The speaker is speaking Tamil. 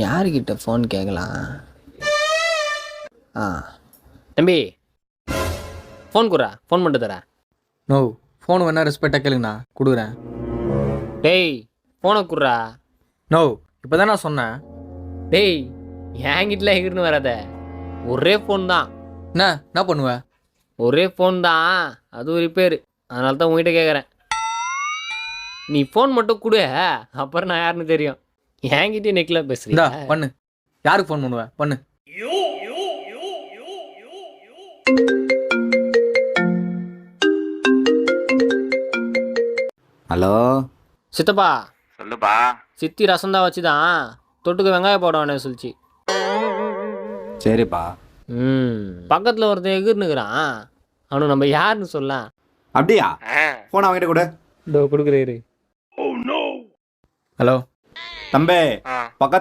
யாருக்கிட்ட ஃபோன் கேட்கலாம்? ஆ தம்பி ஃபோன் குடுறா, ஃபோன் பண்ணிட்டு தரேன். நோ, ஃபோன் வேணா ரெஸ்பெக்டாக கேளுங்கண்ணா, கொடுக்குறேன். டேய் ஃபோனை குடுறா. நோ, இப்போ தான் நான் சொன்னேன். டேய் என்கிட்டலாம் எகிர்னு வராத, ஒரே ஃபோன் தான். என்ன பண்ணுவேன்? ஒரே ஃபோன் தான், அதுவும் ரிப்பேரு, அதனால தான் உங்ககிட்ட கேட்குறேன். நீ ஃபோன் மட்டும் கொடு, அப்புறம் நான் யாருன்னு தெரியும். என்கிட்டயே நெக்கில் இந்தா பேசுறீங்க. பண்ணு. யாருக்கு ஃபோன் பண்ணுவேன்? பண்ணு. ஹலோ சித்தப்பா, சொல்லுப்பா. சித்தி ரசம் தான் வச்சுதான் தொட்டுக்கு வெங்காயம் போட வேணாம் சொல்லிச்சு. சரிப்பா. பக்கத்தில் ஒருத்தன் எகிர்னுக்குறான், அவனு நம்ம யாருன்னு சொல்லலாம். அப்படியா? போன் அவங்கிட்ட கூட. இதோ கொடுக்குறேரு. ஹலோ தம்பி, பக்கத்து